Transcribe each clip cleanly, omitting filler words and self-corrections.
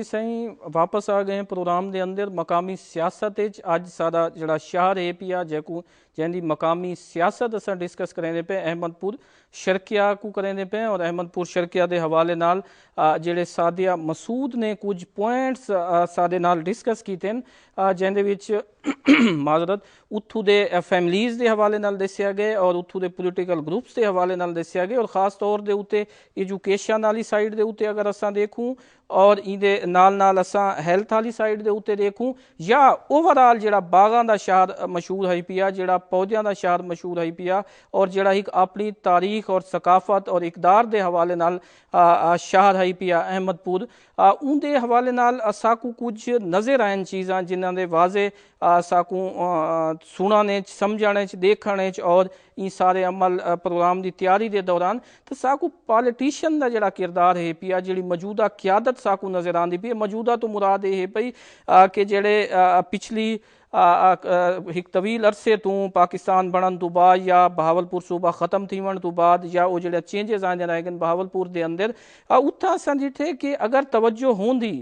जी सही वापस आ गए प्रोग्राम के अंदर मकामी सियासत अज सारा जड़ा शहर है पिया जैकू जैंदी मकामी सियासत अस डिस्कस करें पे अहमदपुर शर्किया को करें पे और अहमदपुर शर्किया के हवाले नाल जेड़े सादिया मसूद ने कुछ पॉइंट्स सादे नाल डिस्कस किए जिंदे विच माजरत उत्थू दे फैमिलीज़ के हवाले नाल दस्या गए और उत्थू दे पोलिटिकल ग्रुप्स के हवाले नाल दस्या गए और खास तौर के उत्ते एजुकेशन वाली साइड के उत्ते अगर असां देखूँ और इहदे नाल नाल असां हैल्थ वाली साइड के उत्ते देखूँ या ओवरऑल जेड़ा बागां दा शहर मशहूर है पिया जेड़ा पौधियां दा शहर मशहूर है पिया और जेड़ा एक अपनी तारीख और सकाफत और इकदार के हवाले नाल शहर है पिया अहमदपुर उनके हवाले नाल असाकू कुछ नज़र आयन चीज़ां जिन्हां दे वाजे साकू सुनाने समझने देखने और इन सारे अमल प्रोग्राम की तैयारी के दौरान तो साकू पॉलिटिशियन का जड़ा किरदार है पिया जी मौजूदा क्यादत साकू नज़र आती पी मौजूदा तो मुराद ये है पई कि जेड़े पिछली एक तवील अरसे तो पाकिस्तान बनने तो बाद या बहावलपुर सूबा खत्म थी तो बाद या वो जो चेंजिस आए रह गए बहावलपुर के अंदर उत्था असां डिठे कि अगर तवज्जो होंदी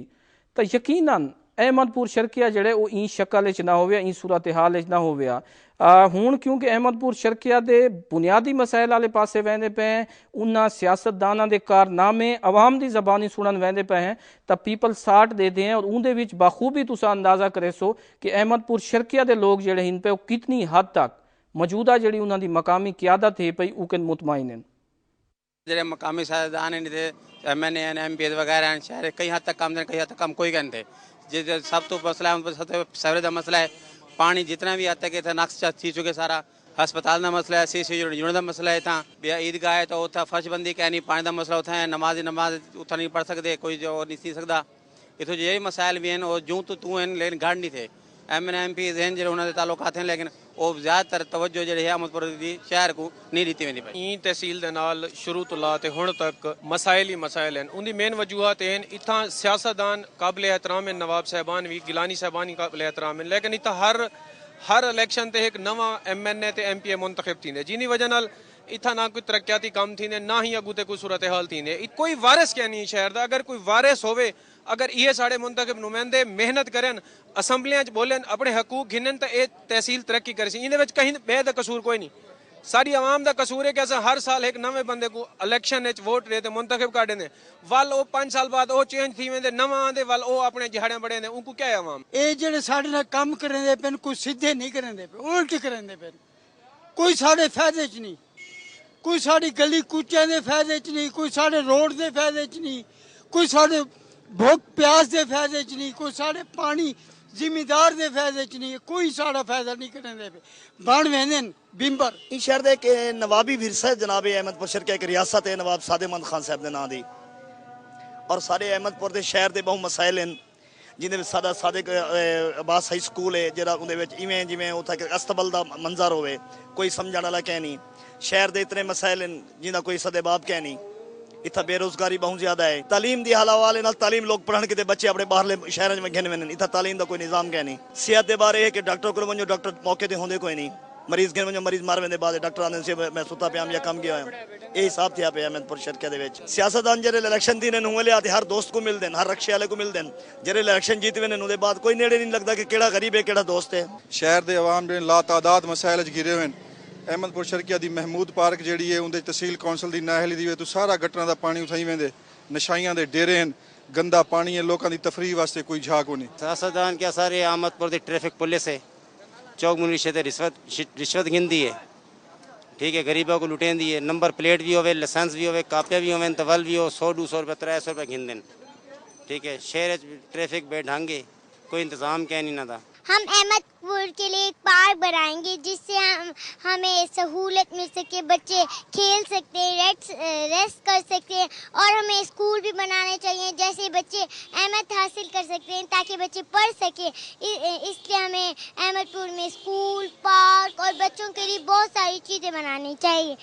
तो यकीनन अहमदपुर शर्किया जड़े वो ई शक्ल ना हो ई सूरत हाल ना हो हूँ क्योंकि अहमदपुर शर्किया के बुनियादी मसाइल वाले पासे वेंदे पे हैं उन्होंने सियासतदाना के कारनामे अवाम की जबानी सुनन वेंदे पे हैं तो पीपल साठ देते हैं और उनके विच बाखूबी तुसा अंदाज़ा करे सो कि अहमदपुर शर्किया के लोग जड़े इन पे कितनी हद तक मौजूदा जी उन्होंने मकामी क्यादत है पई उकन मुतमाइन हैं जो मकामी सियासतदान MNA MP वगैरह शहर कई हद तक कम थे कई हद तक कम कोई कहते जो सब तो मसला है सबसे का मसला है पानी जितना भी आता है नक्स थी चुके सारा हस्पताल का मसला है CCU जुड़ने का मसला है इतना ईदगाह है तो उतना फर्शबंदी क्या नहीं पानी का मसला उतना है नमाज उतना नहीं पढ़ सकते कोई जो नहीं सी सकता इतों यही मसाइल भी हैं और जूँ तो तू हैं लेकिन गढ़ नहीं थे MNA MP हैं जो उन्होंने ताल्लुकात हैं लेकिन वो ज़्यादातर तवज्जो जी अहमदपुर की शहर को नहीं दी वेंदी पई तहसील के नाल शुरू तो ला हुण तक मसाइल ही मसाइल हैं उनकी मेन वजूहत हैं इतना सियासतदान काबिल एहतराम हैं नवाब साहबान भी गिलानी साहबान ही काबिल एहतराम हैं लेकिन इतना हर इलेक्शन ते एक नवा MNA ते MP मुंतखब थींदे जिनी वजह नाल इतना ना कोई तरक्याती काम थींदे ना ही अगू ते कोई सूरत हाल थींदे कोई वारिस क्या नहीं शहर का अगर कोई वारिस होवे अगर ये साढ़े मुंतखब नुमाइंदे मेहनत करें असैम्बलियां बोलें अपने हकूक गिनन तो यह तहसील तरक्की करे इन कहीं बे का कसूर कोई नहीं साड़ी आवाम का कसूर है कि अस हर साल एक नवे बंदे को इलेक्शन वोट दे मुंतखब कर दें वल 5 साल बाद वो चेंज थी वेंदे नवा आंदे वल वो अपने जहाड़े बड़े ने उनको क्या है आवाम ये जेडे साडे नाल काम करदे पे कोई सीधे नहीं करदे पे उल्ट करदे पे कोई साडे फायदे च नहीं कोई साडी गली कूचियां दे फायदे च नहीं कोई साडे रोड दे फायदे च नहीं कोई साडे भुख प्यास दे फायदे च नहीं कोई साडे पानी जिमीदार दे फायदे च नहीं कोई साड़ा फायदा नहीं करने पे बन वेंदे बिंबर इस शहर दे के नवाबी विरसा जनाब अहमदपुर शर्किया एक रियासत है नवाब सादेमंद खान साहब के नाम दी और सारे अहमदपुर के शहर के बहुत मसाइल हैं जिन्हें सादा सादे अब्बास हाई स्कूल है जरा उन्हें इवें जिमें उत्थे अस्तबल का मंजर होवे कोई समझने वाला क्या नहीं शहर के इतने मसाइल हैं जिन्हें कोई सदेबाब क्या नहीं इतना बेरोजगारी बहुत ज्यादा है तालीम की हवाले नाल तालीम लोग पढ़न के बच्चे अपने बाहरले शहर में घिन वेन इतना तालीम का कोई निजाम क्या नहीं सेहत के बारे है कि डॉक्टर को वजो डॉक्टर मौके पर होंगे कोई नहीं मरीज घिन वजो मरीज मर वेंदे बाद डॉक्टर आते मैं सुता पिया या कम गया ये हिसाब थे पे अहमदपुर शर्किया सियासतदान जो इलेक्शन थी हुए हर दोस्त को मिलते हर रक्शे वाले को मिलते जो इलेक्शन जीत वे बाद कोई नेड़े नहीं लगता कि केड़ा गरीब है केड़ा दोस्त है शहर के अवाम जो लातादाद मसाइल घिरे हुए अहमदपुर शर्किया की महमूद पार्क जी है उनके तहसील कौंसल की नाहली दी तो सारा गटरां का पानी उठाई वेंदे नशाइयां के डेरे हैं गंदा पानी है लोगों की तफरीह वास्ते कोई झाक नहीं सियासतदान क्या सारे अहमदपुर की ट्रैफिक पुलिस है चौक मुनीशे रिश्वत गिनती है ठीक है गरीबों को लुटेंदी है नंबर प्लेट भी होवे लाइसेंस भी होवे कापियाँ भी होवे तवल भी हो 100-200 रुपये 300 रुपये गिन दें ठीक है शहर ट्रैफिक बेढंगे कोई इंतजाम क्या नहीं ना था हम अहमदपुर के लिए एक पार्क बनाएंगे जिससे हमें सहूलत मिल सके बच्चे खेल सकते हैं रेस्ट कर सकते हैं और हमें स्कूल भी बनाने चाहिए जैसे बच्चे अहमद हासिल कर सकते हैं ताकि बच्चे पढ़ सके इसलिए हमें अहमदपुर में स्कूल पार्क और बच्चों के लिए बहुत सारी चीज़ें बनानी चाहिए।